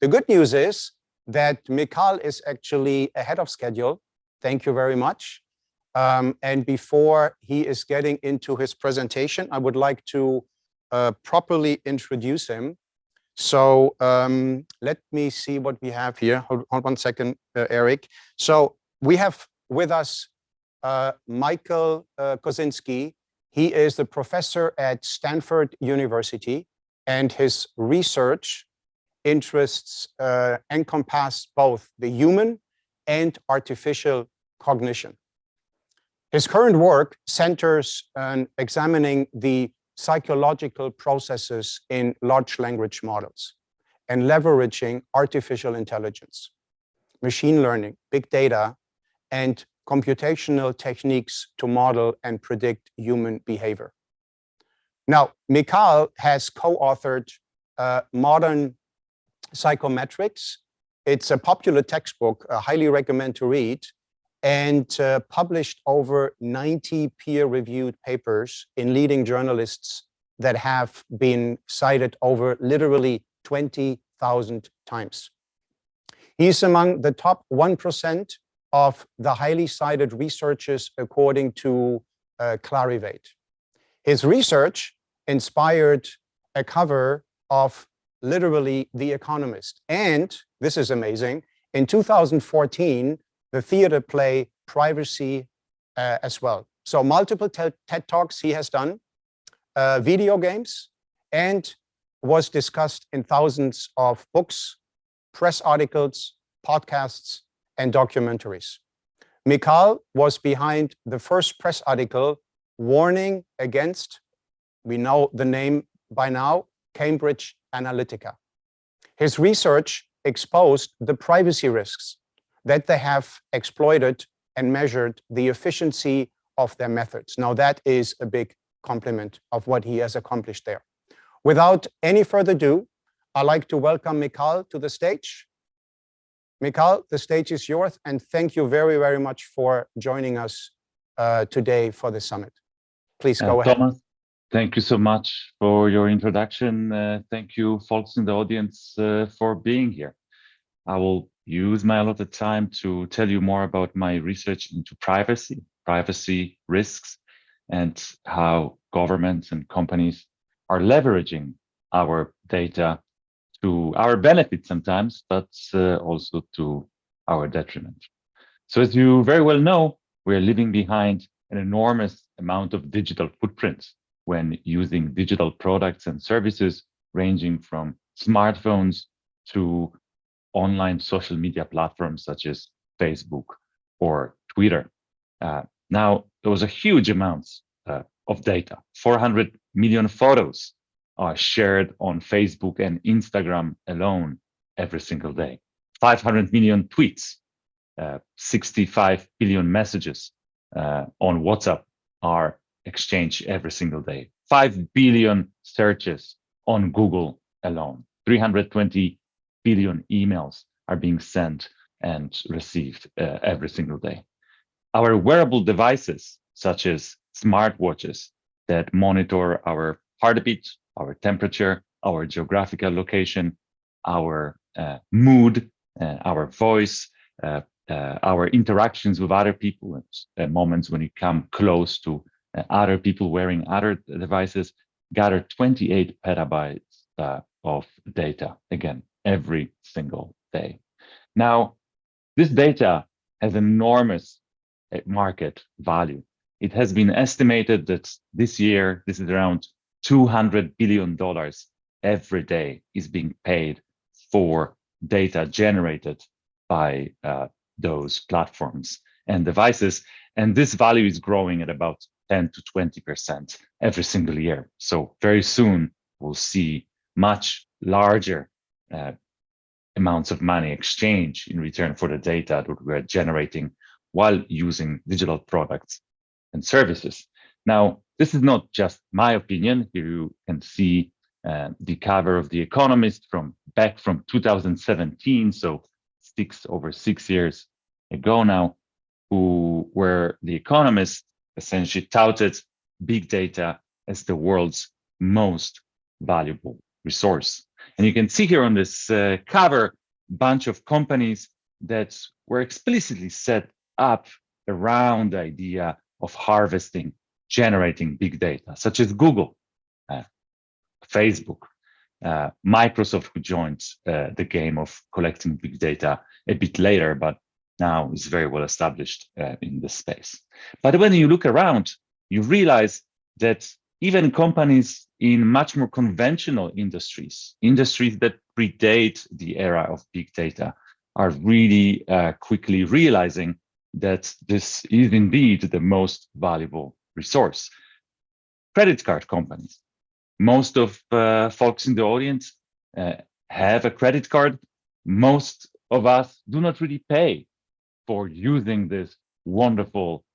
The good news is that Michal is actually ahead of schedule. Thank you very much. And before he is getting into his presentation, I would like to properly introduce him. So let me see what we have here. Hold 1 second, Eric. So we have with us Michal Kosinski. He is the professor at Stanford University, and his research interests encompass both the human and artificial cognition. His current work centers on examining the psychological processes in large language models and leveraging artificial intelligence, machine learning, big data, and computational techniques to model and predict human behavior. Now, Michal has co-authored Modern Psychometrics. It's a popular textbook, I highly recommend to read, and published over 90 peer-reviewed papers in leading journalists that have been cited over literally 20,000 times. He's among the top 1% of the highly cited researchers according to Clarivate. His research inspired a cover of literally The Economist. And this is amazing, in 2014, the theater play Privacy as well. So multiple TED Talks he has done, video games, and was discussed in thousands of books, press articles, podcasts, and documentaries. Michal was behind the first press article warning against, we know the name by now, Cambridge Analytica. His research exposed the privacy risks that they have exploited and measured the efficiency of their methods. Now that is a big compliment of what he has accomplished there. Without any further ado, I'd like to welcome Michal to the stage. Michal, the stage is yours, and thank you very, very much for joining us today for the summit. Please go ahead. Thomas, thank you so much for your introduction. Thank you, folks in the audience, for being here. I will use my allotted time to tell you more about my research into privacy risks, and how governments and companies are leveraging our data to our benefit sometimes, but also to our detriment. So as you very well know, we're leaving behind an enormous amount of digital footprints when using digital products and services, ranging from smartphones to online social media platforms such as Facebook or Twitter. Now, those are huge amounts of data. 400 million photos are shared on Facebook and Instagram alone every single day. 500 million tweets, 65 billion messages on WhatsApp are exchanged every single day. 5 billion searches on Google alone. 320 billion emails are being sent and received every single day. Our wearable devices, such as smartwatches that monitor our heartbeat, our temperature, our geographical location, our mood, our voice, our interactions with other people, moments when you come close to other people wearing other devices, gather 28 petabytes of data, again, every single day. Now, this data has enormous market value. It has been estimated that this year, this is around $200 billion every day is being paid for data generated by those platforms and devices. And this value is growing at about 10 to 20% every single year. So very soon we'll see much larger amounts of money exchanged in return for the data that we're generating while using digital products and services. Now, this is not just my opinion. Here you can see the cover of The Economist back from 2017, so over 6 years ago now, where The Economist essentially touted big data as the world's most valuable resource. And you can see here on this cover, bunch of companies that were explicitly set up around the idea of harvesting, generating big data, such as Google, Facebook, Microsoft, who joined the game of collecting big data a bit later, but now is very well established in this space. But when you look around, you realize that even companies in much more conventional industries, industries that predate the era of big data, are really quickly realizing that this is indeed the most valuable resource. Credit card companies. Most of folks in the audience have a credit card. Most of us do not really pay for using this wonderful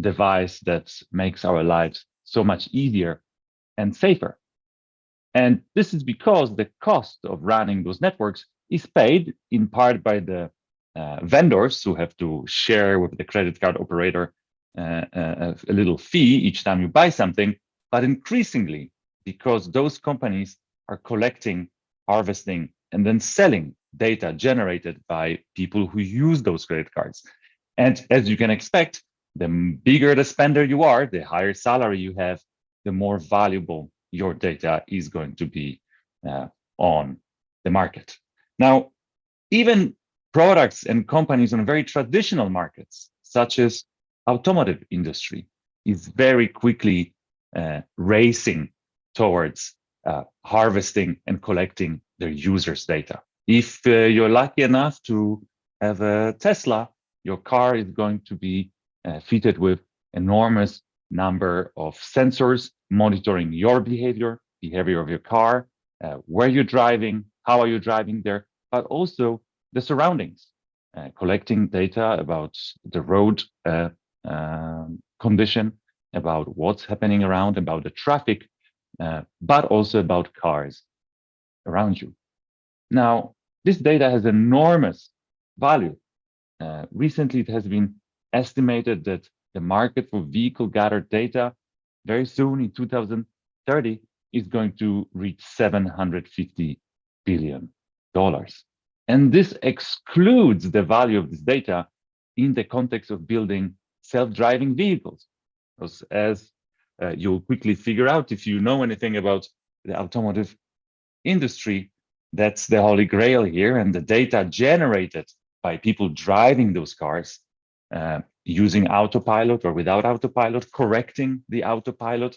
device that makes our lives so much easier and safer. And this is because the cost of running those networks is paid in part by the vendors who have to share with the credit card operator a little fee each time you buy something, but increasingly because those companies are collecting, harvesting, and then selling data generated by people who use those credit cards. And as you can expect, the bigger the spender you are, the higher salary you have, the more valuable your data is going to be on the market. Now, even products and companies on very traditional markets, such as automotive industry, is very quickly racing towards harvesting and collecting their users' data. If you're lucky enough to have a Tesla, your car is going to be fitted with enormous number of sensors monitoring your behavior of your car, where you're driving, how are you driving there, but also the surroundings, collecting data about the road condition, about what's happening around, about the traffic, but also about cars around you. Now, this data has enormous value. Recently, it has been estimated that the market for vehicle-gathered data very soon in 2030 is going to reach $750 billion. And this excludes the value of this data in the context of building self-driving vehicles. Because as you'll quickly figure out if you know anything about the automotive industry, that's the holy grail here. And the data generated by people driving those cars using autopilot or without autopilot, correcting the autopilot,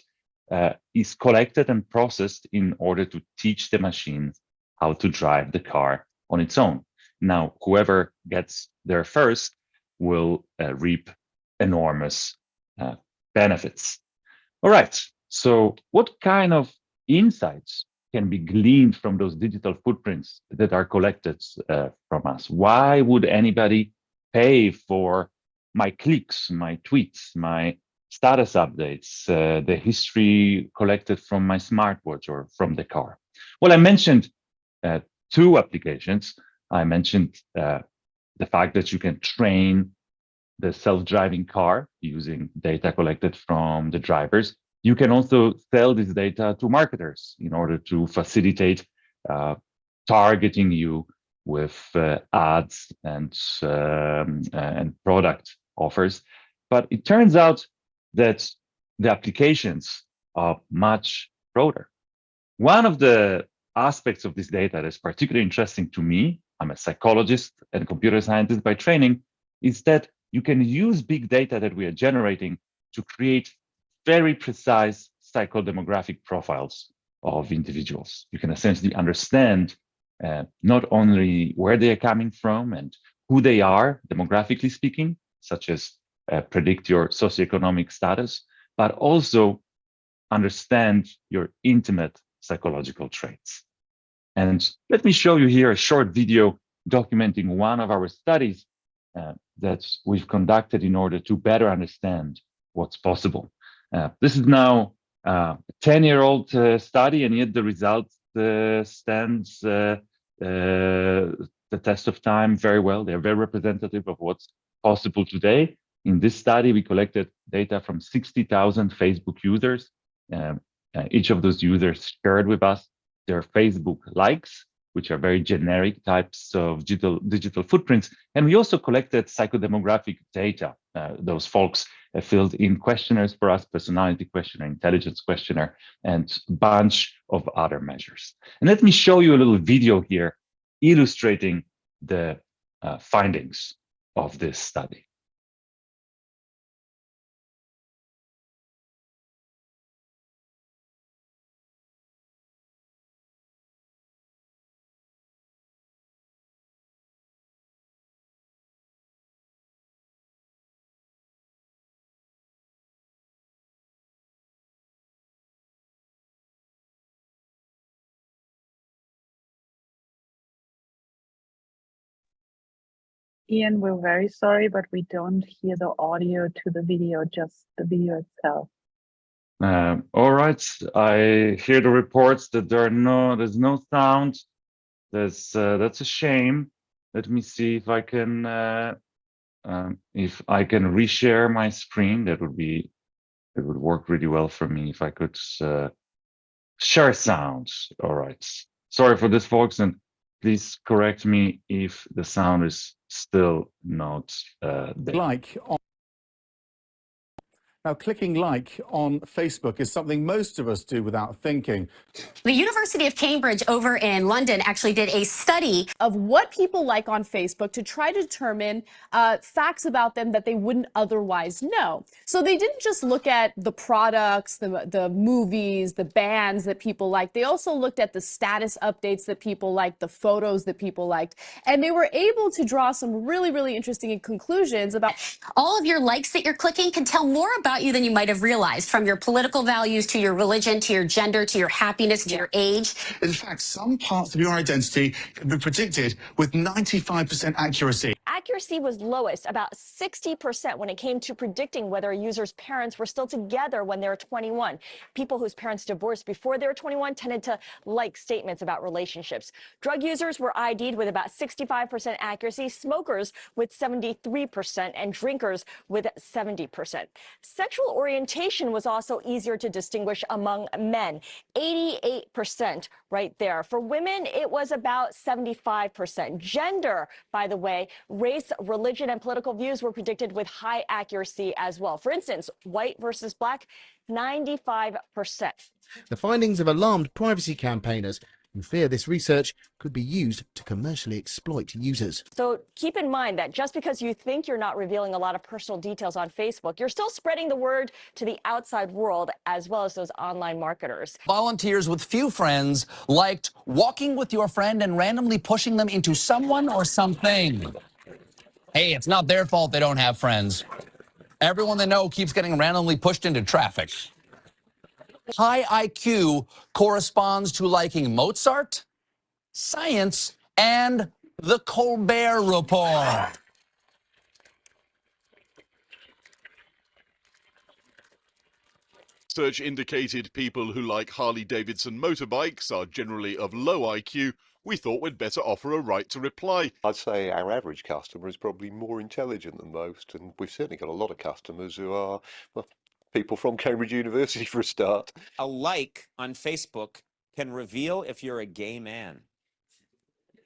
is collected and processed in order to teach the machine how to drive the car on its own. Now, whoever gets there first will reap enormous benefits. All right, so what kind of insights can be gleaned from those digital footprints that are collected from us? Why would anybody pay for my clicks, my tweets, my status updates, the history collected from my smartwatch or from the car? Well, I mentioned two applications. I mentioned the fact that you can train the self-driving car using data collected from the drivers. You can also sell this data to marketers in order to facilitate targeting you with ads and product offers. But it turns out that the applications are much broader. One of the aspects of this data that's particularly interesting to me, I'm a psychologist and computer scientist by training, is that you can use big data that we are generating to create very precise psychodemographic profiles of individuals. You can essentially understand not only where they are coming from and who they are, demographically speaking, such as predict your socioeconomic status, but also understand your intimate psychological traits. And let me show you here a short video documenting one of our studies that we've conducted in order to better understand what's possible. This is now a 10-year-old study, and yet the result stands the test of time very well. They're very representative of what's possible today. In this study, we collected data from 60,000 Facebook users. Each of those users shared with us their Facebook likes, which are very generic types of digital footprints. And we also collected psychodemographic data. Those folks filled in questionnaires for us, personality questionnaire, intelligence questionnaire, and a bunch of other measures. And let me show you a little video here illustrating the findings of this study. Ian, we're very sorry, but we don't hear the audio to the video, just the video itself. All right, I hear the reports that there's no sound. That's a shame. Let me see if I can reshare my screen. It would work really well for me if I could share sound. All right. Sorry for this, folks, and please correct me if the sound is still not there. Now, clicking like on Facebook is something most of us do without thinking. The University of Cambridge over in London actually did a study of what people like on Facebook to try to determine facts about them that they wouldn't otherwise know. So they didn't just look at the products, the movies, the bands that people like. They also looked at the status updates that people liked, the photos that people liked, and they were able to draw some really, really interesting conclusions about all of your likes that you're clicking can tell more about you than you might have realized, from your political values to your religion to your gender to your happiness to your age. In fact, some parts of your identity can be predicted with 95% accuracy. Accuracy was lowest, about 60%, when it came to predicting whether a user's parents were still together when they were 21. People whose parents divorced before they were 21 tended to like statements about relationships. Drug users were ID'd with about 65% accuracy, smokers with 73%, and drinkers with 70%. Sexual orientation was also easier to distinguish among men, 88% right there. For women, it was about 75%. Gender, by the way, race, religion, and political views were predicted with high accuracy as well. For instance, white versus black, 95%. The findings have alarmed privacy campaigners who fear this research could be used to commercially exploit users. So keep in mind that just because you think you're not revealing a lot of personal details on Facebook, you're still spreading the word to the outside world as well as those online marketers. Volunteers with few friends liked walking with your friend and randomly pushing them into someone or something. Hey, it's not their fault they don't have friends. Everyone they know keeps getting randomly pushed into traffic. High IQ corresponds to liking Mozart, science, and the Colbert Report. Research indicated people who like Harley-Davidson motorbikes are generally of low IQ. We thought we'd better offer a right to reply. I'd say our average customer is probably more intelligent than most, and we've certainly got a lot of customers who are, well, people from Cambridge University for a start. A like on Facebook can reveal if you're a gay man.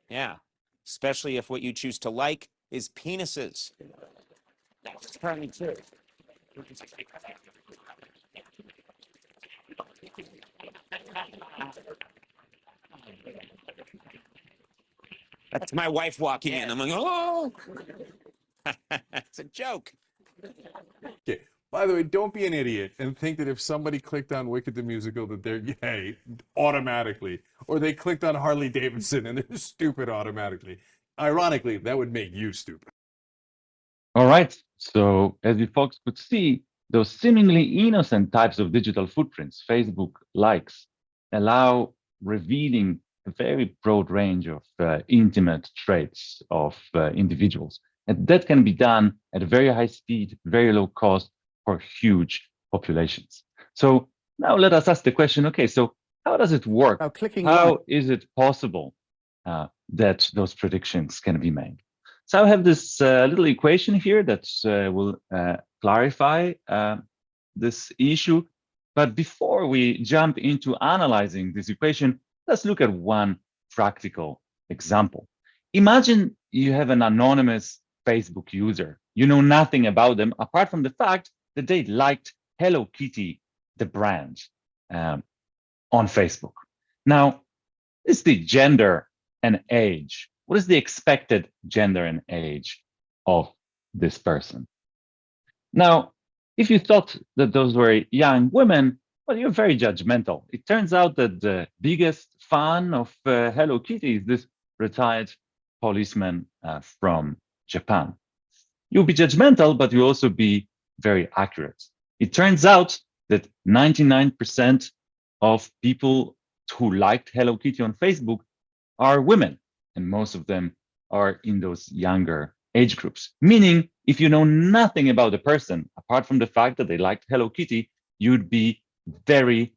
Yeah, especially if what you choose to like is penises. That's apparently true. That's my wife walking in. I'm like, oh, it's a joke. Okay. By the way, don't be an idiot and think that if somebody clicked on Wicked the Musical that they're gay automatically, or they clicked on Harley Davidson and they're stupid automatically. Ironically, that would make you stupid. All right. So as you folks could see, those seemingly innocent types of digital footprints, Facebook likes, allow revealing a very broad range of intimate traits of individuals. And that can be done at a very high speed, very low cost for huge populations. So now let us ask the question, okay, so how does it work? How is it possible that those predictions can be made? So I have this little equation here that will clarify this issue. But before we jump into analyzing this equation, Let's look at one practical example. Imagine you have an anonymous Facebook user. You know nothing about them apart from the fact that they liked Hello Kitty, the brand, on Facebook. Now, is the gender and age? What is the expected gender and age of this person? Now, if you thought that those were young women, well, you're very judgmental. It turns out that the biggest fan of Hello Kitty is this retired policeman from Japan. You'll be judgmental, but you'll also be very accurate. It turns out that 99% of people who liked Hello Kitty on Facebook are women, and most of them are in those younger age groups. Meaning, if you know nothing about the person, apart from the fact that they liked Hello Kitty, you'd be very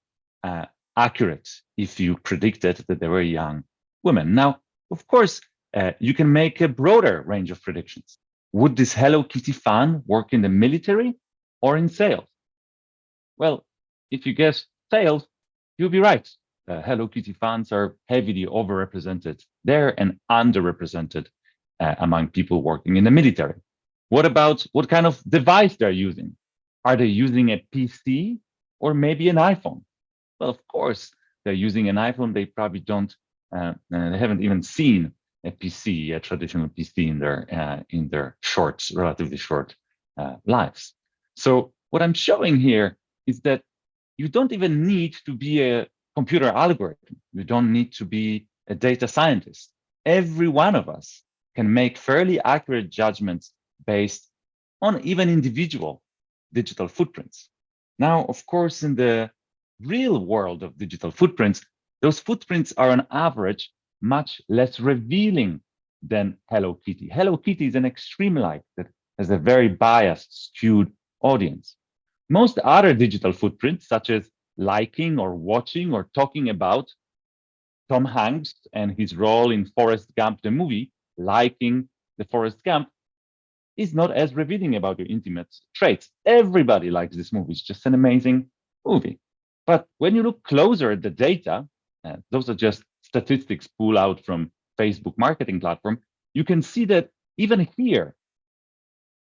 accurate if you predicted that they were young women. Now, of course, you can make a broader range of predictions. Would this Hello Kitty fan work in the military or in sales? Well, if you guess sales, you'll be right. Hello Kitty fans are heavily overrepresented there and underrepresented among people working in the military. What about what kind of device they're using? Are they using a PC or maybe an iPhone? Well, of course, they're using an iPhone. They probably don't, they haven't even seen a PC, a traditional PC in their relatively short lives. So what I'm showing here is that you don't even need to be a computer algorithm. You don't need to be a data scientist. Every one of us can make fairly accurate judgments based on even individual digital footprints. Now, of course, in the real world of digital footprints, those footprints are on average much less revealing than Hello Kitty. Hello Kitty is an extreme like that has a very biased, skewed audience. Most other digital footprints, such as liking or watching or talking about Tom Hanks and his role in Forrest Gump, the movie, liking the Forrest Gump, is not as revealing about your intimate traits. Everybody likes this movie. It's just an amazing movie. But when you look closer at the data, those are just statistics pulled out from Facebook marketing platform, you can see that even here,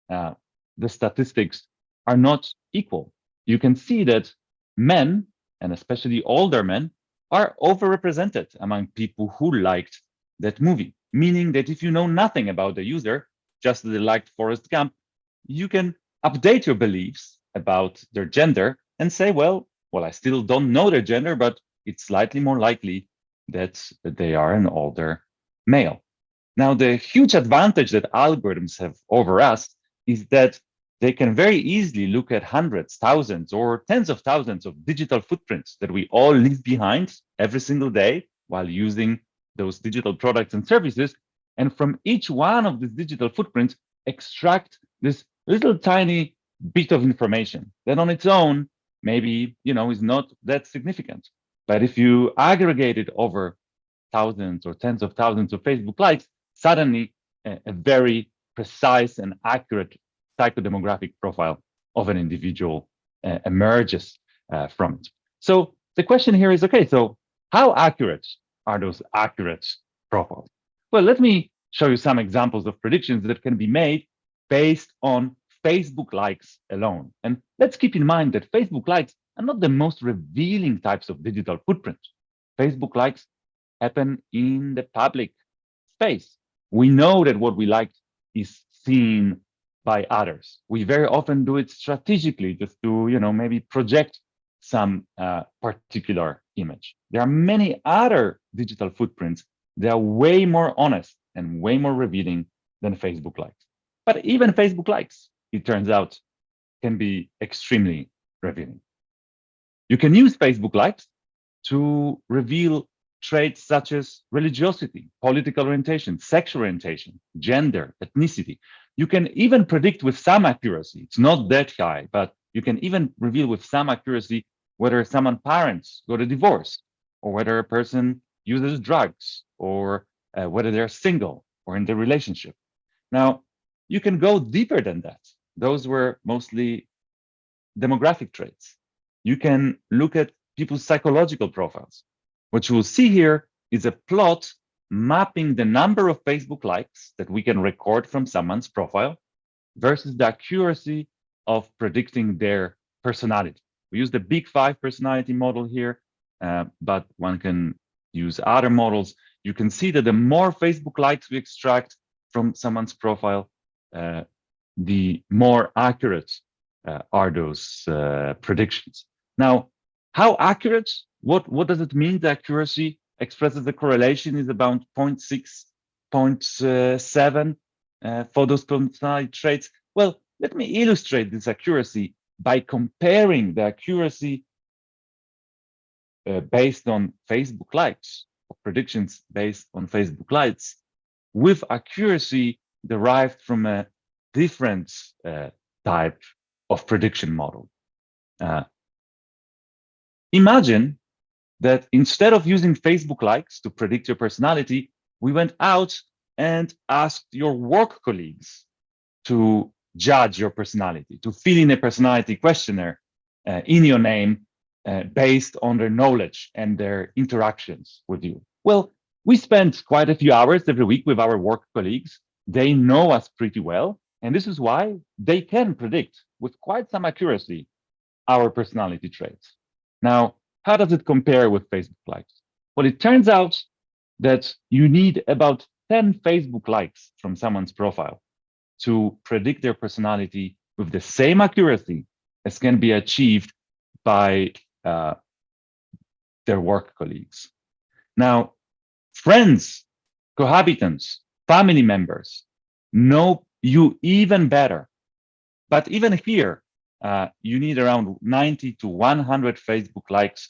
the statistics are not equal. You can see that men, and especially older men, are overrepresented among people who liked that movie, meaning that if you know nothing about the user, just that they liked Forrest Gump, you can update your beliefs about their gender and say, well, I still don't know their gender, but it's slightly more likely that they are an older male. Now, the huge advantage that algorithms have over us is that they can very easily look at hundreds, thousands, or tens of thousands of digital footprints that we all leave behind every single day while using those digital products and services. And from each one of these digital footprints, extract this little tiny bit of information that on its own, maybe, is not that significant. But if you aggregate it over thousands or tens of thousands of Facebook likes, suddenly a very precise and accurate psychodemographic profile of an individual emerges from it. So the question here is, okay, so how accurate are those accurate profiles? Well, let me show you some examples of predictions that can be made based on Facebook likes alone. And let's keep in mind that Facebook likes are not the most revealing types of digital footprint. Facebook likes happen in the public space. We know that what we like is seen by others. We very often do it strategically just to, maybe project some particular image. There are many other digital footprints that are way more honest and way more revealing than Facebook likes. But even Facebook likes, it turns out, can be extremely revealing. You can use Facebook likes to reveal traits such as religiosity, political orientation, sexual orientation, gender, ethnicity. You can even predict with some accuracy, it's not that high, but you can even reveal with some accuracy whether someone's parents got a divorce, or whether a person uses drugs, or whether they're single or in the relationship. Now, you can go deeper than that. Those were mostly demographic traits. You can look at people's psychological profiles. What you will see here is a plot mapping the number of Facebook likes that we can record from someone's profile versus the accuracy of predicting their personality. We use the Big Five personality model here, but one can use other models. You can see that the more Facebook likes we extract from someone's profile, the more accurate are those predictions. Now, how accurate? What does it mean? The accuracy expresses the correlation is about 0.6, 0.7 for those personality traits. Well, let me illustrate this accuracy by comparing the accuracy based on Facebook likes, or predictions based on Facebook likes, with accuracy derived from a different type of prediction model. Imagine that instead of using Facebook likes to predict your personality, we went out and asked your work colleagues to judge your personality, to fill in a personality questionnaire in your name based on their knowledge and their interactions with you. Well, we spend quite a few hours every week with our work colleagues. They know us pretty well, and this is why they can predict with quite some accuracy our personality traits. Now, how does it compare with Facebook likes? Well, it turns out that you need about 10 Facebook likes from someone's profile to predict their personality with the same accuracy as can be achieved by their work colleagues. Now, friends, cohabitants, family members know you even better. But even here, you need around 90 to 100 Facebook likes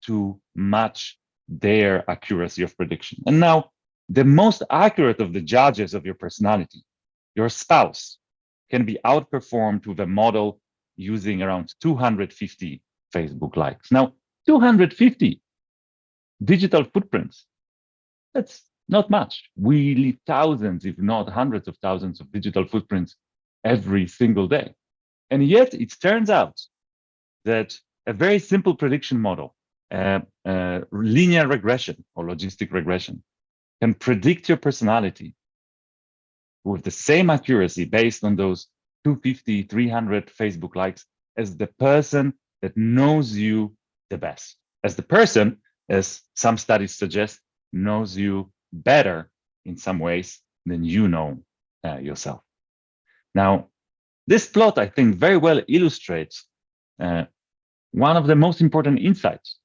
to match their accuracy of prediction. And now, the most accurate of the judges of your personality, your spouse, can be outperformed with a model using around 250 Facebook likes. Now, 250 digital footprints, that's not much. We leave thousands, if not hundreds of thousands of digital footprints every single day. And yet it turns out that a very simple prediction model, linear regression or logistic regression, can predict your personality with the same accuracy based on those 250, 300 Facebook likes as the person that knows you the best. As the person, as some studies suggest, knows you better in some ways than you know yourself. Now, this plot, I think, very well illustrates one of the most important insights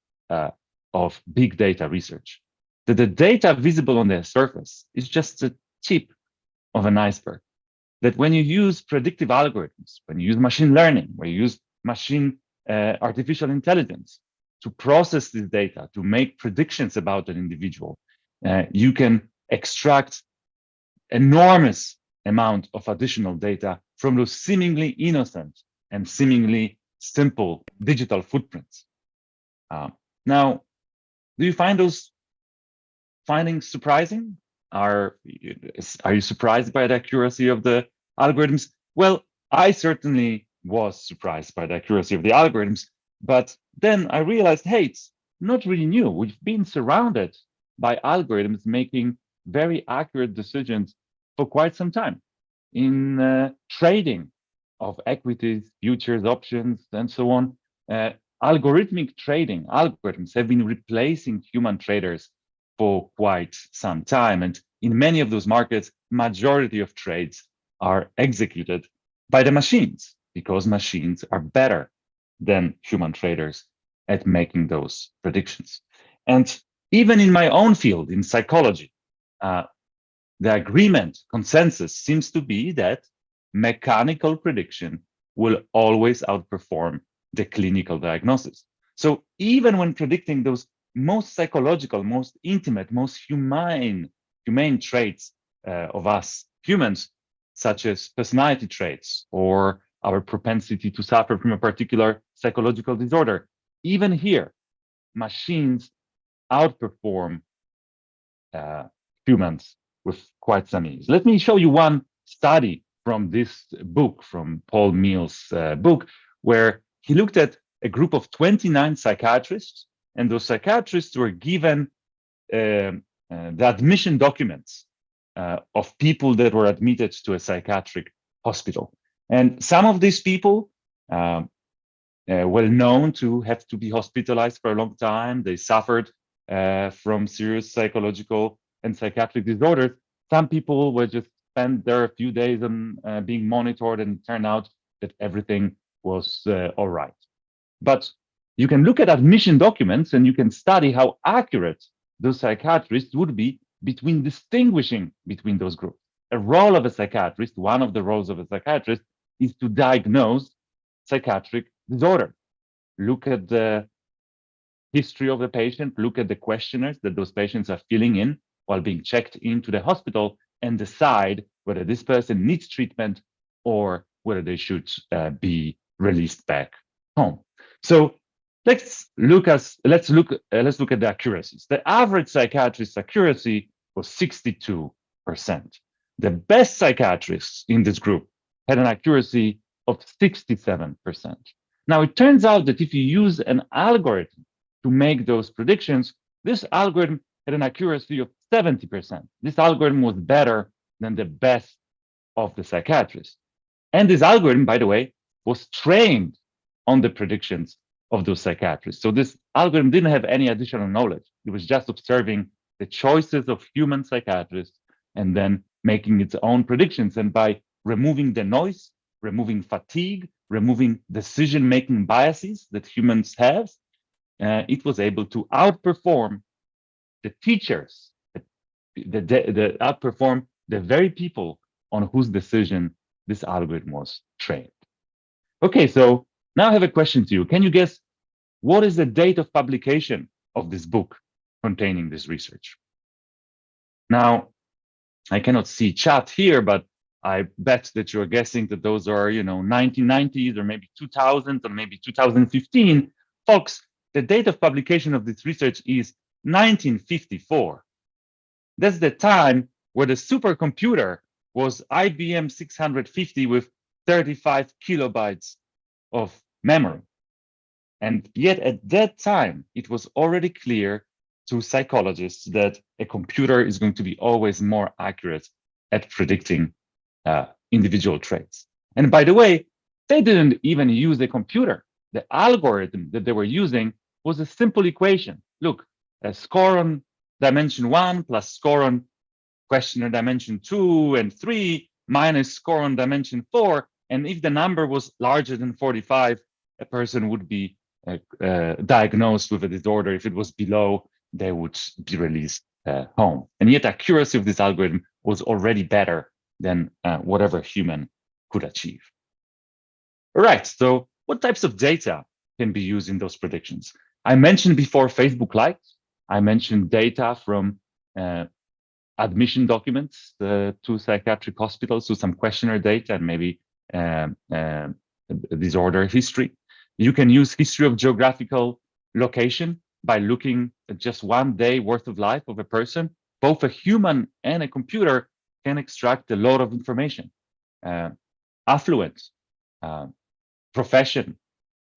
of big data research, that the data visible on the surface is just the tip of an iceberg. That when you use predictive algorithms, when you use machine learning, when you use artificial intelligence to process this data, to make predictions about an individual, you can extract enormous amount of additional data from those seemingly innocent and seemingly simple digital footprints. Now, do you find those findings surprising? Are you surprised by the accuracy of the algorithms? Well, I certainly was surprised by the accuracy of the algorithms, but then I realized, hey, it's not really new. We've been surrounded by algorithms making very accurate decisions for quite some time in trading of equities, futures, options, and so on. Algorithmic trading, algorithms have been replacing human traders for quite some time. And in many of those markets, majority of trades are executed by the machines because machines are better than human traders at making those predictions. And even in my own field, in psychology, the agreement, consensus seems to be that mechanical prediction will always outperform the clinical diagnosis. So even when predicting those most psychological, most intimate, most humane traits of us humans, such as personality traits or our propensity to suffer from a particular psychological disorder, even here, machines outperform humans with quite some ease. Let me show you one study from this book, from Paul Mills' book, where he looked at a group of 29 psychiatrists and those psychiatrists were given the admission documents of people that were admitted to a psychiatric hospital. And some of these people were known to have to be hospitalized for a long time. They suffered from serious psychological and psychiatric disorders. Some people were just spent there a few days and being monitored, and it turned out that everything was all right. But you can look at admission documents and you can study how accurate those psychiatrists would be between distinguishing between those groups. A role of a psychiatrist, one of the roles of a psychiatrist, is to diagnose psychiatric disorder. Look at the history of the patient, look at the questionnaires that those patients are filling in while being checked into the hospital, and decide whether this person needs treatment or whether they should be released back home. So let's look at the accuracies. The average psychiatrist's accuracy was 62%. The best psychiatrists in this group had an accuracy of 67%. Now, it turns out that if you use an algorithm to make those predictions, this algorithm had an accuracy of 70%. This algorithm was better than the best of the psychiatrists. And this algorithm, by the way, was trained on the predictions of those psychiatrists. So this algorithm didn't have any additional knowledge. It was just observing the choices of human psychiatrists and then making its own predictions. And by removing the noise, removing fatigue, removing decision-making biases that humans have, it was able to outperform the teachers, outperform the very people on whose decision this algorithm was trained. Okay, so now I have a question to you. Can you guess what is the date of publication of this book containing this research? Now, I cannot see chat here, but I bet that you're guessing that those are, 1990s or maybe 2000 or maybe 2015. Folks, the date of publication of this research is 1954. That's the time where the supercomputer was IBM 650 with 35 kilobytes of memory. And yet at that time, it was already clear to psychologists that a computer is going to be always more accurate at predicting individual traits. And by the way, they didn't even use a computer. The algorithm that they were using was a simple equation. Look, a score on dimension 1 plus score on questionnaire dimension 2 and 3 minus score on dimension 4. And if the number was larger than 45, a person would be diagnosed with a disorder. If it was below, they would be released home. And yet accuracy of this algorithm was already better than whatever human could achieve. All right, so what types of data can be used in those predictions? I mentioned before Facebook likes. I mentioned data from admission documents to psychiatric hospitals, to some questionnaire data and maybe disorder history. You can use history of geographical location by looking at just 1 day worth of life of a person. Both a human and a computer can extract a lot of information. Affluence, profession,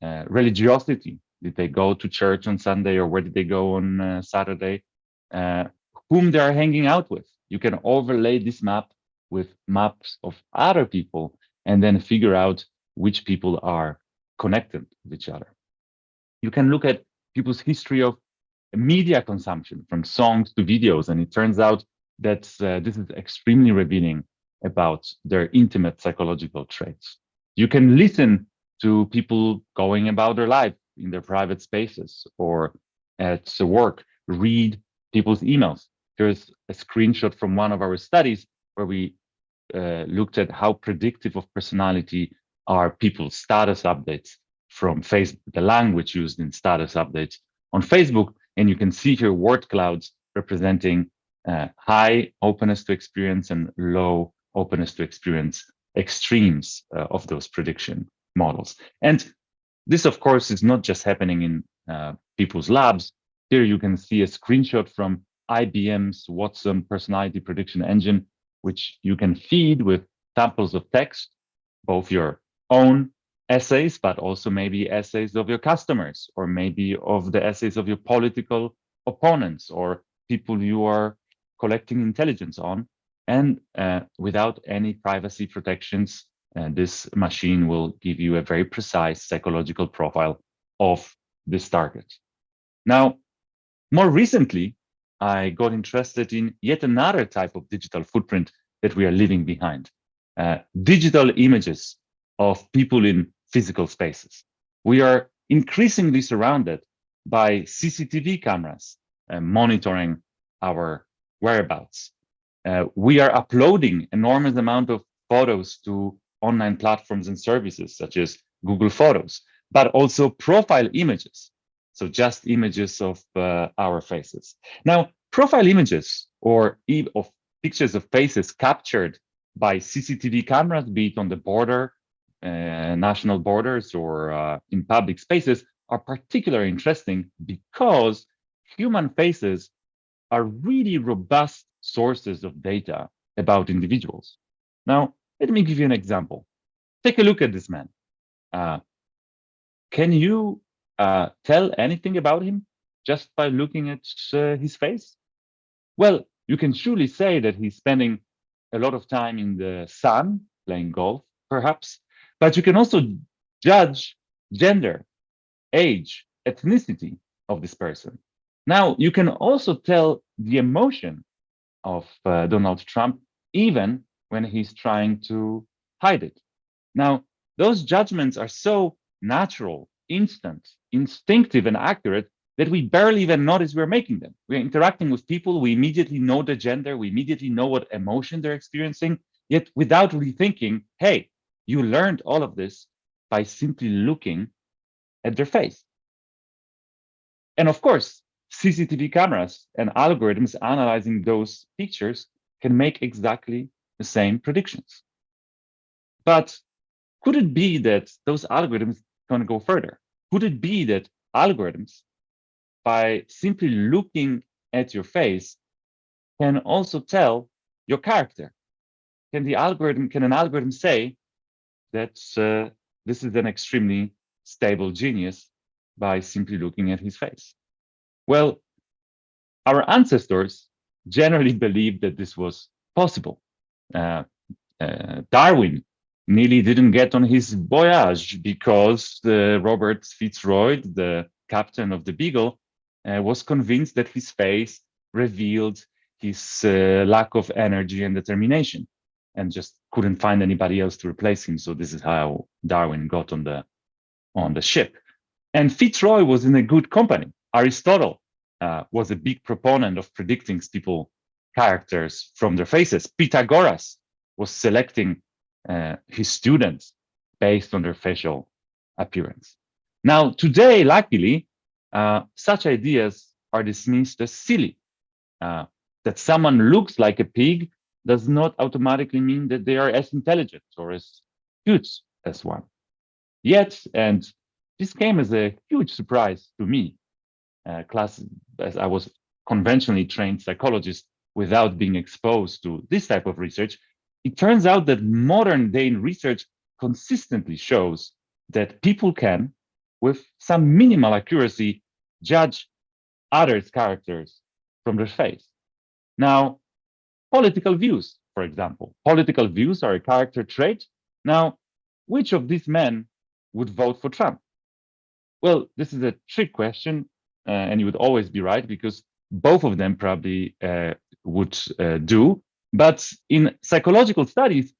religiosity. Did they go to church on Sunday or where did they go on Saturday? Whom they are hanging out with. You can overlay this map with maps of other people and then figure out which people are connected with each other. You can look at people's history of media consumption, from songs to videos, and it turns out that this is extremely revealing about their intimate psychological traits. You can listen to people going about their life in their private spaces or at work, read people's emails. Here's a screenshot from one of our studies where we looked at how predictive of personality are people's status updates from Facebook, the language used in status updates on Facebook. And you can see here word clouds representing high openness to experience and low openness to experience extremes of those prediction models. And this, of course, is not just happening in people's labs. Here you can see a screenshot from IBM's Watson personality prediction engine, which you can feed with samples of text, both your own essays, but also maybe essays of your customers, or maybe of the essays of your political opponents or people you are collecting intelligence on. And without any privacy protections, this machine will give you a very precise psychological profile of this target. Now, more recently, I got interested in yet another type of digital footprint that we are leaving behind. Digital images of people in physical spaces. We are increasingly surrounded by CCTV cameras monitoring our whereabouts. We are uploading enormous amount of photos to online platforms and services such as Google Photos, but also profile images. So just images of our faces. Now, profile images or of pictures of faces captured by CCTV cameras, be it on the border, national borders, or in public spaces, are particularly interesting because human faces are really robust sources of data about individuals. Now, let me give you an example. Take a look at this man. Can you tell anything about him just by looking at his face? Well, you can surely say that he's spending a lot of time in the sun, playing golf, perhaps, but you can also judge gender, age, ethnicity of this person. Now, you can also tell the emotion of Donald Trump, even when he's trying to hide it. Now, those judgments are so natural, instant, instinctive, and accurate that we barely even notice we're making them. We're interacting with people, we immediately know the gender, we immediately know what emotion they're experiencing, yet without really thinking, hey, you learned all of this by simply looking at their face. And of course, CCTV cameras and algorithms analyzing those pictures can make exactly the same predictions. But could it be that those algorithms can go further? Could it be that algorithms, by simply looking at your face, can also tell your character? Can an algorithm say that this is an extremely stable genius by simply looking at his face? Well, our ancestors generally believed that this was possible. Darwin nearly didn't get on his voyage because Robert Fitzroy, the captain of the Beagle, was convinced that his face revealed his lack of energy and determination, and just couldn't find anybody else to replace him. So this is how Darwin got on the ship. And Fitzroy was in a good company. Aristotle was a big proponent of predicting people characters from their faces. Pythagoras was selecting his students based on their facial appearance. Now, today, luckily, such ideas are dismissed as silly. That someone looks like a pig does not automatically mean that they are as intelligent or as good as one. Yet, and this came as a huge surprise to me, as I was conventionally trained psychologist without being exposed to this type of research, it turns out that modern day research consistently shows that people can, with some minimal accuracy, judge others' characters from their face. Now, political views, for example. Political views are a character trait. Now, which of these men would vote for Trump? Well, this is a trick question, and you would always be right, because both of them probably would do. But in psychological studies,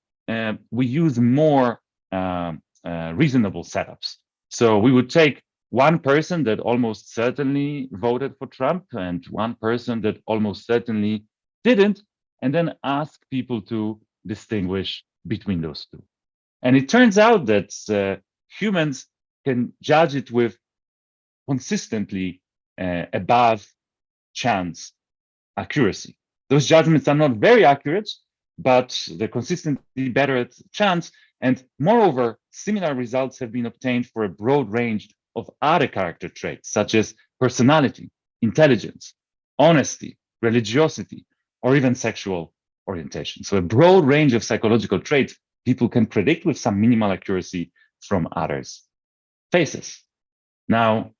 we use more reasonable setups. So we would take one person that almost certainly voted for Trump and one person that almost certainly didn't, and then ask people to distinguish between those two. And it turns out that humans can judge it with consistently above chance accuracy. Those judgments are not very accurate, but they're consistently better at chance. And moreover, similar results have been obtained for a broad range of other character traits, such as personality, intelligence, honesty, religiosity, or even sexual orientation. So a broad range of psychological traits people can predict with some minimal accuracy from others' faces. Now,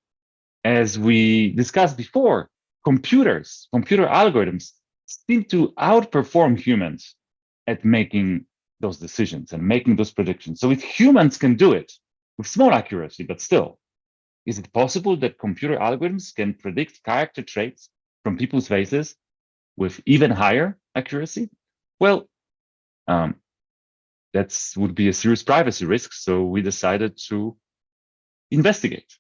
as we discussed before, computer algorithms seem to outperform humans at making those decisions and making those predictions. So if humans can do it with small accuracy, but still, is it possible that computer algorithms can predict character traits from people's faces with even higher accuracy? Well, that would be a serious privacy risk. So we decided to investigate.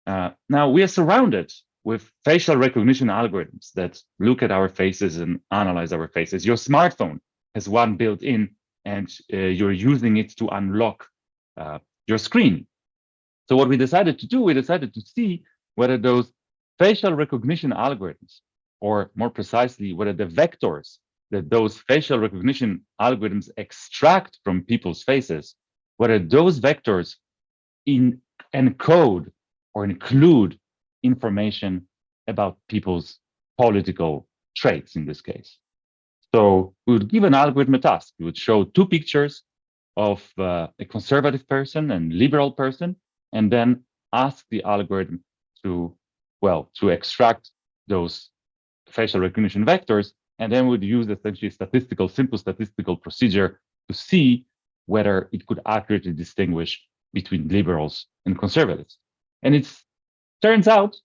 Now we are surrounded with facial recognition algorithms that look at our faces and analyze our faces. Your smartphone has one built in, and you're using it to unlock your screen. So what we decided to do, we decided to see whether those facial recognition algorithms, or more precisely, whether the vectors that those facial recognition algorithms extract from people's faces, whether those vectors encode or include information about people's political traits in this case. So we would give an algorithm a task. We would show two pictures of a conservative person and liberal person, and then ask the algorithm to extract those facial recognition vectors, and then would use essentially simple statistical procedure to see whether it could accurately distinguish between liberals and conservatives. And it turns out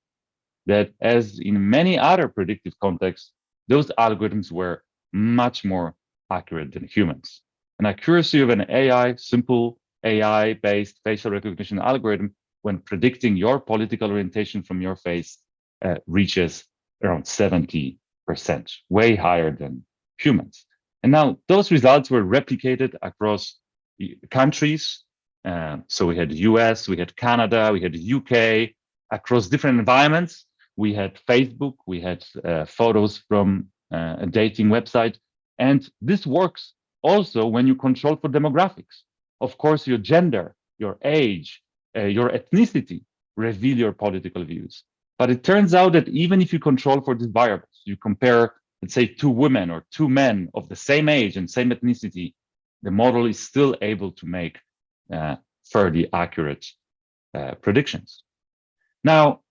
that, as in many other predictive contexts, those algorithms were much more accurate than humans. An accuracy of an simple AI-based facial recognition algorithm when predicting your political orientation from your face reaches around 70%, way higher than humans. And now those results were replicated across countries. So we had the US, we had Canada, we had the UK, across different environments. We had Facebook, we had photos from a dating website. And this works also when you control for demographics. Of course, your gender, your age, your ethnicity reveal your political views. But it turns out that even if you control for these variables, you compare, let's say, two women or two men of the same age and same ethnicity, the model is still able to make fairly accurate predictions. Now,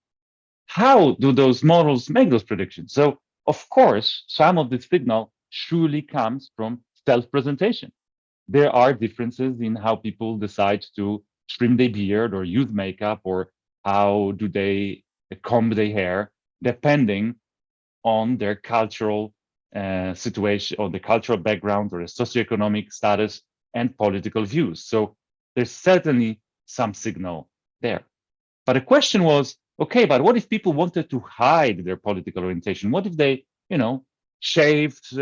how do those models make those predictions? So, of course, some of the signal surely comes from self-presentation. There are differences in how people decide to trim their beard or use makeup, or how do they comb their hair, depending on their cultural situation, or the cultural background, or the socioeconomic status and political views. So there's certainly some signal there. But the question was, okay, but what if people wanted to hide their political orientation? What if they, shaved,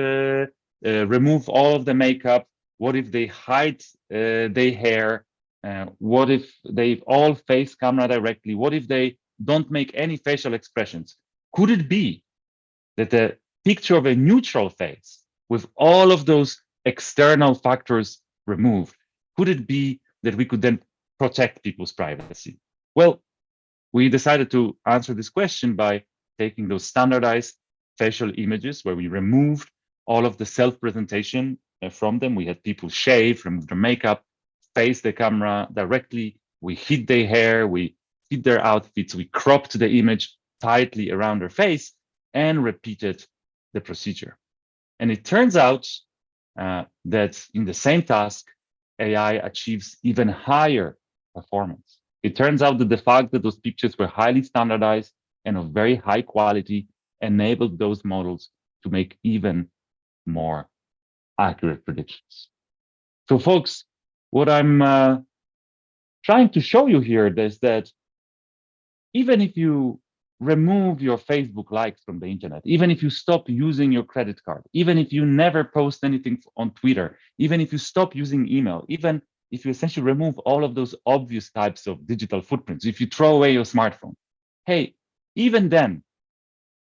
remove all of the makeup? What if they hide their hair? What if they all face camera directly? What if they don't make any facial expressions? Could it be that the picture of a neutral face with all of those external factors removed, could it be that we could then protect people's privacy? Well, we decided to answer this question by taking those standardized facial images where we removed all of the self-presentation from them. We had people shave, remove their makeup, face the camera directly. We hid their hair, we hid their outfits, we cropped the image tightly around their face and repeated the procedure. And it turns out that in the same task, AI achieves even higher performance. It turns out that the fact that those pictures were highly standardized and of very high quality enabled those models to make even more accurate predictions. So folks, what I'm trying to show you here is that even if you remove your Facebook likes from the internet, even if you stop using your credit card, even if you never post anything on Twitter, even if you stop using email, even if you essentially remove all of those obvious types of digital footprints, if you throw away your smartphone, hey, even then,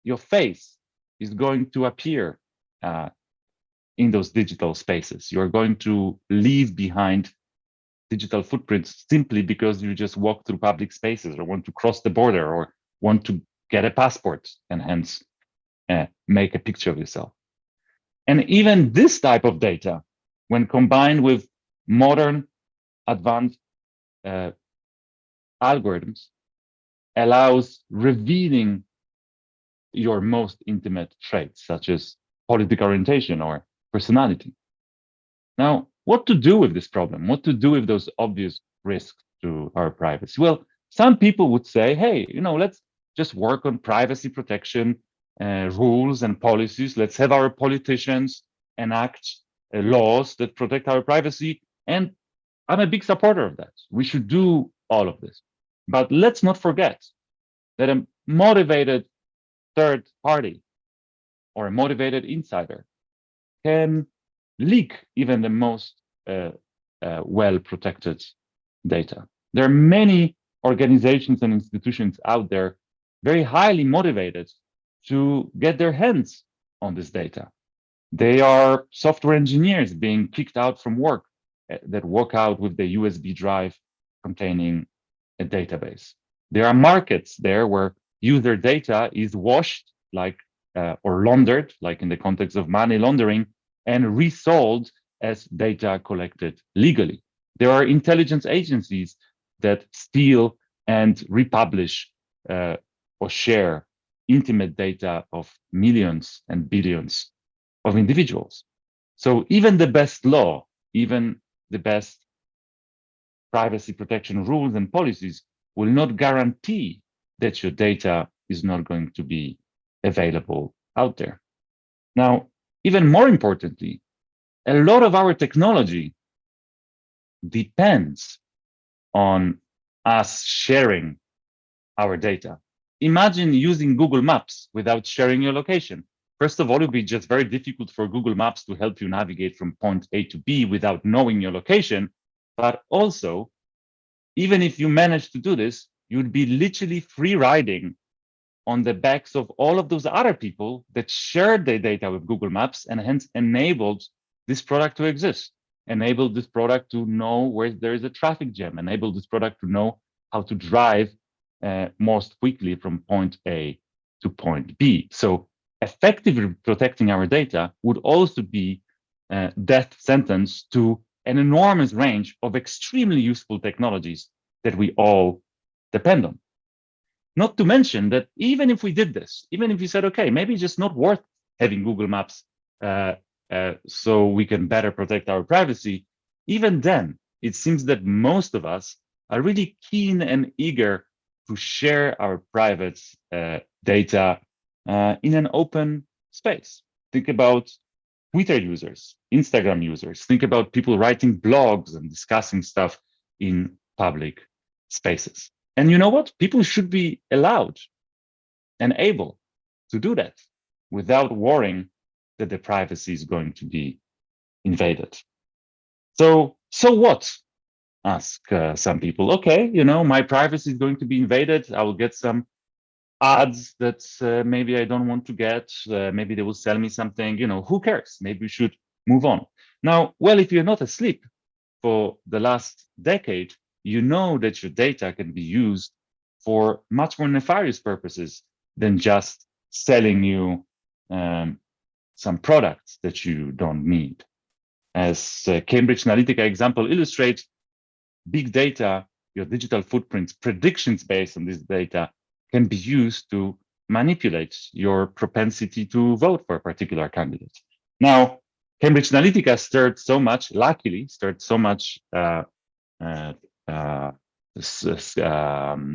your face is going to appear in those digital spaces. You're going to leave behind digital footprints simply because you just walk through public spaces or want to cross the border or want to get a passport and hence make a picture of yourself. And even this type of data, when combined with modern advanced algorithms allows revealing your most intimate traits, such as political orientation or personality. Now, what to do with this problem? What to do with those obvious risks to our privacy? Well, some people would say, hey, let's just work on privacy protection rules and policies. Let's have our politicians enact laws that protect our privacy. And I'm a big supporter of that. We should do all of this. But let's not forget that a motivated third party or a motivated insider can leak even the most well-protected data. There are many organizations and institutions out there very highly motivated to get their hands on this data. They are software engineers being kicked out from work that walk out with the USB drive containing a database. There are markets there where user data is washed or laundered, like in the context of money laundering, and resold as data collected legally. There are intelligence agencies that steal and republish or share intimate data of millions and billions of individuals. So even the best law, even the best privacy protection rules and policies will not guarantee that your data is not going to be available out there. Now, even more importantly, a lot of our technology depends on us sharing our data. Imagine using Google Maps without sharing your location. First of all, it would be just very difficult for Google Maps to help you navigate from point A to B without knowing your location. But also, even if you manage to do this, you'd be literally free riding on the backs of all of those other people that shared their data with Google Maps and hence enabled this product to exist, enabled this product to know where there is a traffic jam, enabled this product to know how to drive most quickly from point A to point B. So effectively protecting our data would also be a death sentence to an enormous range of extremely useful technologies that we all depend on. Not to mention that even if we did this, even if we said, okay, maybe it's just not worth having Google Maps so we can better protect our privacy, even then, it seems that most of us are really keen and eager to share our private data in an open space. Think about Twitter users, Instagram users. Think about people writing blogs and discussing stuff in public spaces. And you know what? People should be allowed and able to do that without worrying that their privacy is going to be invaded. So what? Ask some people. Okay, my privacy is going to be invaded. I will get some ads that maybe I don't want to get. Maybe they will sell me something. Who cares? Maybe we should move on. Now, well, if you're not asleep for the last decade, you know that your data can be used for much more nefarious purposes than just selling you some products that you don't need. As Cambridge Analytica example illustrates, big data, your digital footprints, predictions based on this data can be used to manipulate your propensity to vote for a particular candidate. Now, Cambridge Analytica luckily stirred so much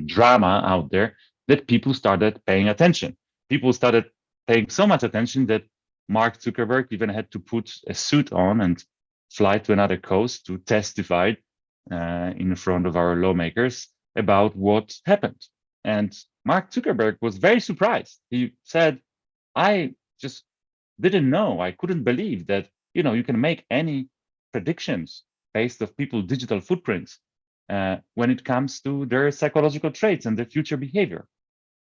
drama out there that people started paying attention. People started paying so much attention that Mark Zuckerberg even had to put a suit on and fly to another coast to testify in front of our lawmakers about what happened. And Mark Zuckerberg was very surprised. He said, I just didn't know. I couldn't believe that, you can make any predictions based on people's digital footprints when it comes to their psychological traits and their future behavior.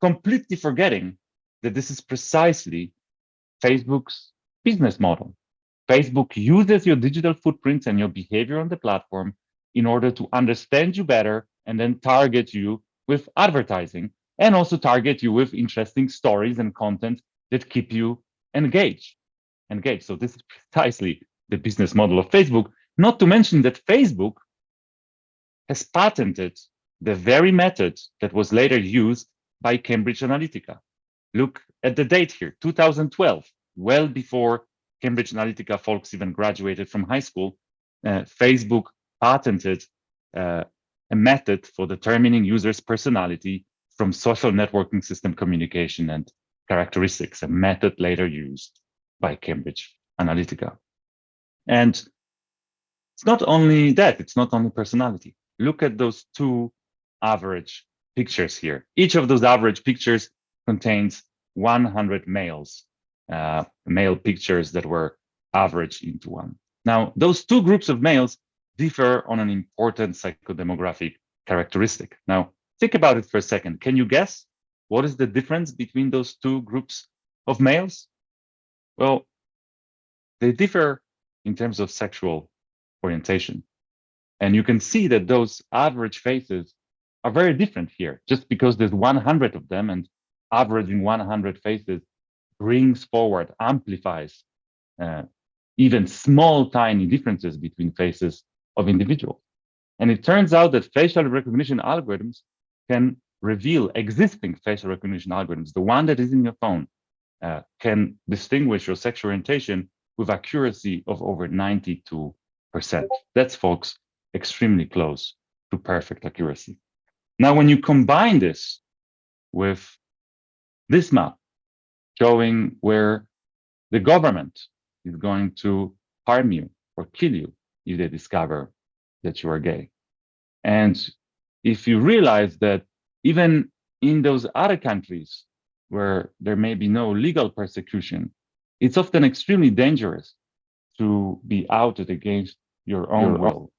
Completely forgetting that this is precisely Facebook's business model. Facebook uses your digital footprints and your behavior on the platform in order to understand you better and then target you with advertising and also target you with interesting stories and content that keep you engaged. So this is precisely the business model of Facebook, not to mention that Facebook has patented the very method that was later used by Cambridge Analytica. Look at the date here, 2012, well before Cambridge Analytica folks even graduated from high school. Facebook patented a method for determining users' personality from social networking system communication and characteristics, a method later used by Cambridge Analytica. And it's not only that, it's not only personality. Look at those two average pictures here. Each of those average pictures contains 100 males, male pictures that were averaged into one. Now, those two groups of males differ on an important psychodemographic characteristic. Now, think about it for a second. Can you guess what is the difference between those two groups of males? Well, they differ in terms of sexual orientation. And you can see that those average faces are very different here, just because there's 100 of them, and averaging 100 faces brings forward, amplifies even small, tiny differences between faces of individuals. And it turns out that facial recognition algorithms can reveal existing facial recognition algorithms. The one that is in your phone can distinguish your sexual orientation with accuracy of over 92%. That's, folks, extremely close to perfect accuracy. Now, when you combine this with this map showing where the government is going to harm you or kill you if they discover that you are gay. And if you realize that even in those other countries where there may be no legal persecution, it's often extremely dangerous to be outed against your own will.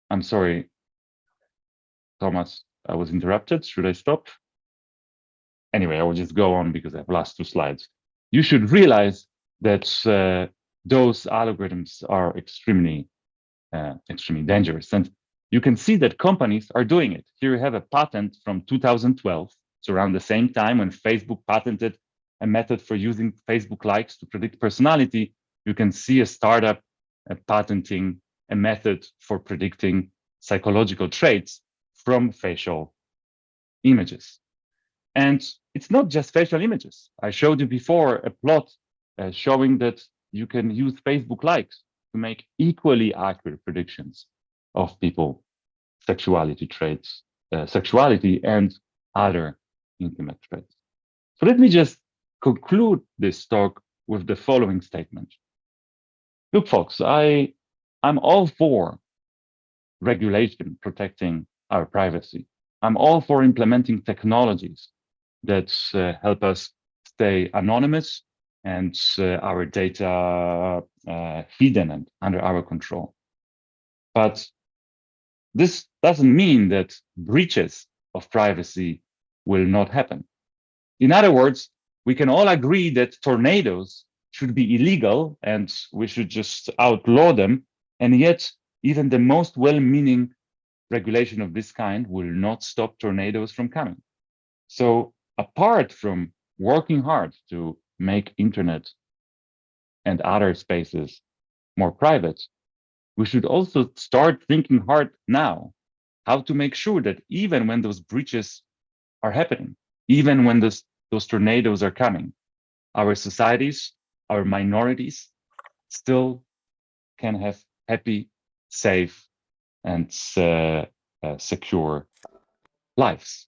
I'm sorry, Thomas, I was interrupted. Should I stop? Anyway, I will just go on because I've lost 2 slides. You should realize that those algorithms are extremely dangerous. And you can see that companies are doing it. Here you have a patent from 2012. It's around the same time when Facebook patented a method for using Facebook likes to predict personality. You can see a startup patenting a method for predicting psychological traits from facial images. And it's not just facial images. I showed you before a plot showing that you can use Facebook likes to make equally accurate predictions of people's sexuality traits, sexuality and other intimate traits. So let me just conclude this talk with the following statement. Look, folks, I'm all for regulation protecting our privacy. I'm all for implementing technologies that help us stay anonymous and our data hidden and under our control. But this doesn't mean that breaches of privacy will not happen. In other words, we can all agree that tornadoes should be illegal and we should just outlaw them. And yet, even the most well-meaning regulation of this kind will not stop tornadoes from coming. So apart from working hard to make internet and other spaces more private, we should also start thinking hard now how to make sure that even when those breaches are happening, even when those tornadoes are coming, our societies, our minorities still can have happy, safe, and secure lives.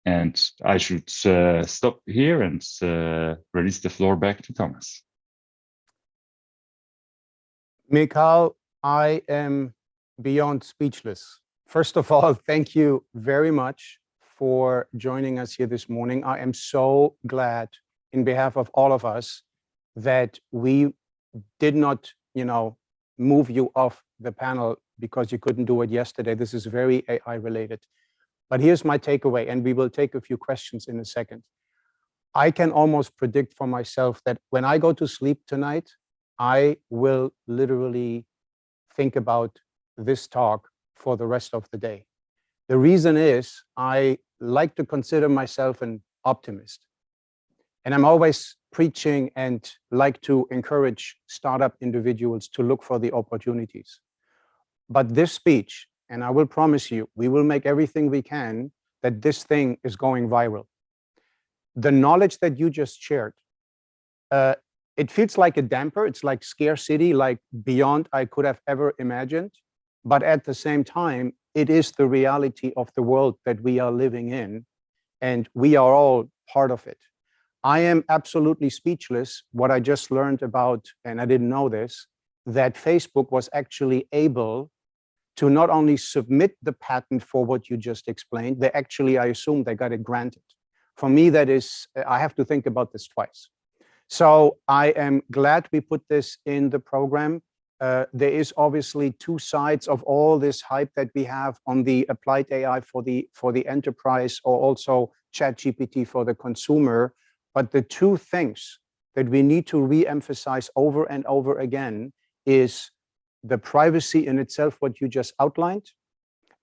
And I should stop here and release the floor back to Thomas. Michal, I am beyond speechless. First of all, thank you very much for joining us here this morning. I am so glad, in behalf of all of us, that we did not, move you off the panel because you couldn't do it yesterday. This is very AI related. But here's my takeaway, and we will take a few questions in a second. I can almost predict for myself that when I go to sleep tonight, I will literally think about this talk for the rest of the day. The reason is I like to consider myself an optimist. And I'm always preaching and like to encourage startup individuals to look for the opportunities. But this speech, and I will promise you, we will make everything we can that this thing is going viral. The knowledge that you just shared, it feels like a damper. It's like scarcity, like beyond I could have ever imagined. But at the same time, it is the reality of the world that we are living in, and we are all part of it. I am absolutely speechless what I just learned about, and I didn't know this, that Facebook was actually able to not only submit the patent for what you just explained, they actually, I assume they got it granted. For me, that is, I have to think about this twice. So I am glad we put this in the program. There is obviously two sides of all this hype that we have on the applied AI for the enterprise, or also ChatGPT for the consumer. But the two things that we need to re-emphasize over and over again is the privacy in itself, what you just outlined,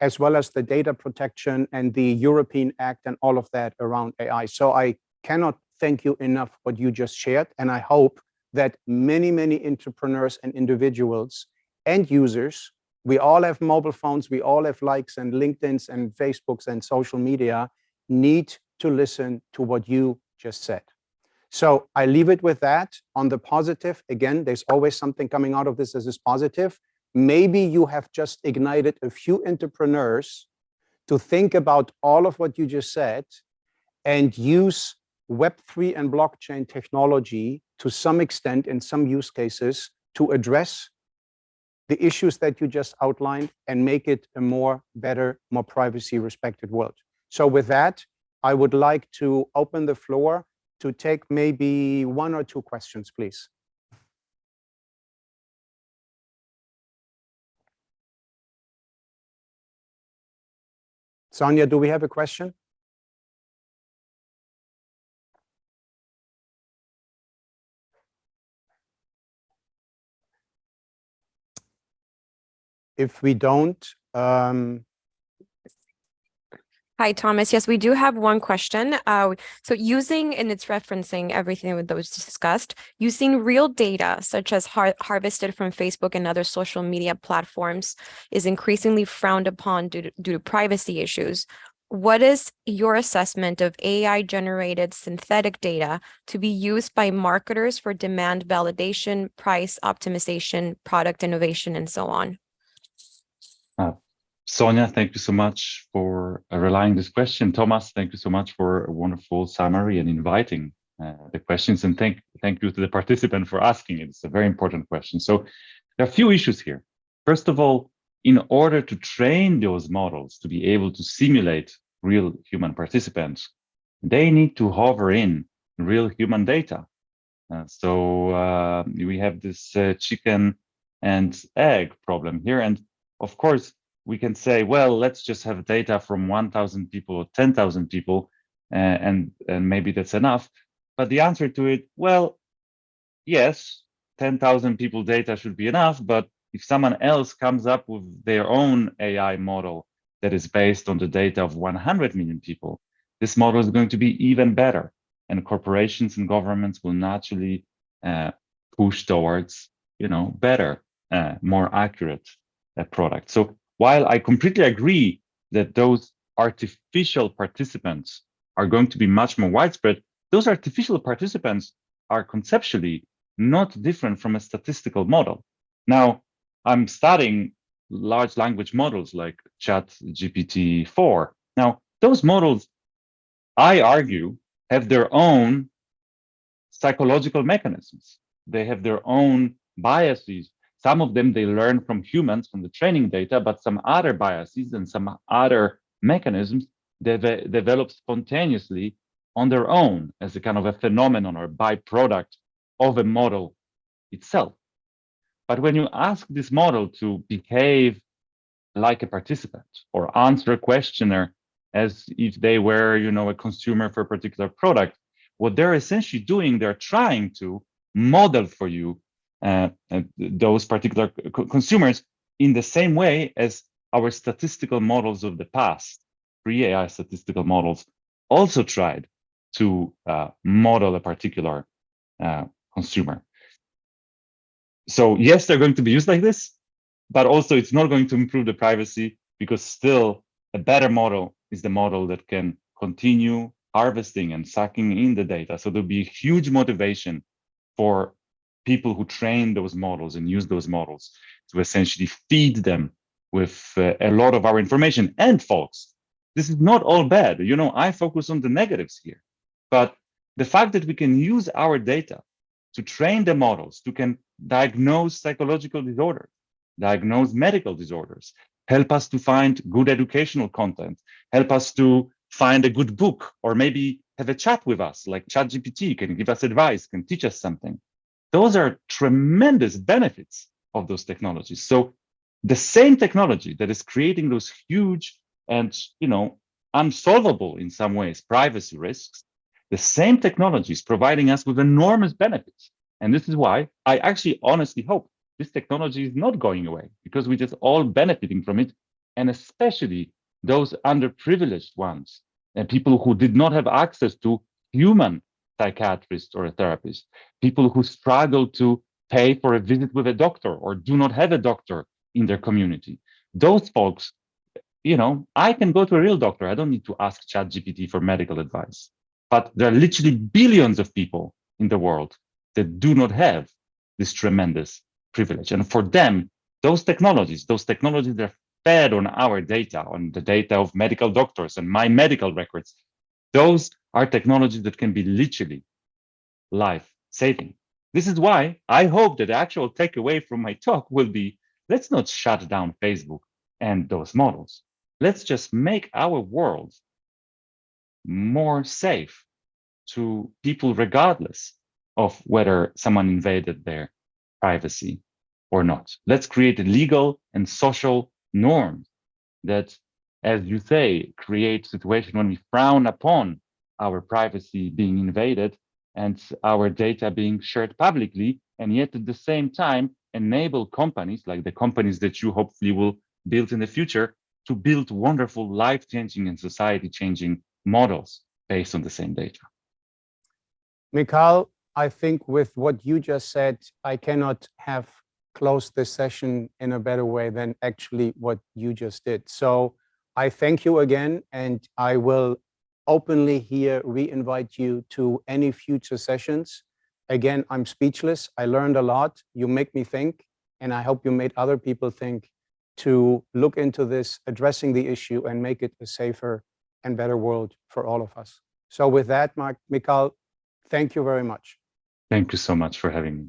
as well as the data protection and the European Act and all of that around AI. So I cannot thank you enough what you just shared. And I hope that many, many entrepreneurs and individuals and users, we all have mobile phones, we all have likes and LinkedIn's and Facebook's and social media, need to listen to what you just said. So I leave it with that. On the positive, again, there's always something coming out of this as is positive. Maybe you have just ignited a few entrepreneurs to think about all of what you just said and use Web3 and blockchain technology to some extent in some use cases to address the issues that you just outlined and make it a more better, more privacy respected world. So with that, I would like to open the floor to take maybe one or two questions, please. Sonia, do we have a question? If we don't, Hi, Thomas. Yes, we do have one question. So using, and it's referencing everything that was discussed, using real data, such as harvested from Facebook and other social media platforms, is increasingly frowned upon due to privacy issues. What is your assessment of AI-generated synthetic data to be used by marketers for demand validation, price optimization, product innovation, and so on? Sonia, thank you so much for relying this question. Thomas, thank you so much for a wonderful summary and inviting the questions. And thank you to the participant for asking it. It's a very important question. So there are a few issues here. First of all, in order to train those models to be able to simulate real human participants, they need to hover in real human data. So we have this chicken and egg problem here. And of course, we can say, well, let's just have data from 1,000 people or 10,000 people, and maybe that's enough. But the answer to it, well, yes, 10,000 people data should be enough. But if someone else comes up with their own AI model that is based on the data of 100 million people, this model is going to be even better. And corporations and governments will naturally push towards, better, more accurate products. So while I completely agree that those artificial participants are going to be much more widespread, those artificial participants are conceptually not different from a statistical model. Now, I'm studying large language models like ChatGPT-4. Now, those models, I argue, have their own psychological mechanisms. They have their own biases. Some of them they learn from humans, from the training data, but some other biases and some other mechanisms they develop spontaneously on their own as a kind of a phenomenon or byproduct of a model itself. But when you ask this model to behave like a participant or answer a questionnaire as if they were, a consumer for a particular product, what they're essentially doing, they're trying to model for you those particular consumers in the same way as our statistical models of the past, pre-AI statistical models, also tried to model a particular consumer. So yes, they're going to be used like this, but also it's not going to improve the privacy, because still a better model is the model that can continue harvesting and sucking in the data. So there'll be a huge motivation for people who train those models and use those models to essentially feed them with a lot of our information. And folks, this is not all bad. You know, I focus on the negatives here, but the fact that we can use our data to train the models, to can diagnose psychological disorders, diagnose medical disorders, help us to find good educational content, help us to find a good book, or maybe have a chat with us, like ChatGPT can give us advice, can teach us something. Those are tremendous benefits of those technologies. So the same technology that is creating those huge and, you know, unsolvable in some ways privacy risks, the same technology is providing us with enormous benefits. And this is why I actually honestly hope this technology is not going away, because we're just all benefiting from it, and especially those underprivileged ones and people who did not have access to human psychiatrist or a therapist, people who struggle to pay for a visit with a doctor or do not have a doctor in their community. Those folks, you know, I can go to a real doctor. I don't need to ask ChatGPT for medical advice. But there are literally billions of people in the world that do not have this tremendous privilege. And for them, those technologies that are fed on our data, on the data of medical doctors and my medical records, those are technologies that can be literally life-saving. This is why I hope that the actual takeaway from my talk will be, let's not shut down Facebook and those models. Let's just make our world more safe to people regardless of whether someone invaded their privacy or not. Let's create a legal and social norm that, as you say, create a situation when we frown upon our privacy being invaded and our data being shared publicly, and yet at the same time enable companies like the companies that you hopefully will build in the future to build wonderful, life-changing and society-changing models based on the same data. Michal, I think with what you just said, I cannot have closed this session in a better way than actually what you just did. So I thank you again, and I will openly here re-invite you to any future sessions. Again, I'm speechless. I learned a lot. You make me think, and I hope you made other people think to look into this, addressing the issue, and make it a safer and better world for all of us. So with that, Michal, thank you very much. Thank you so much for having me.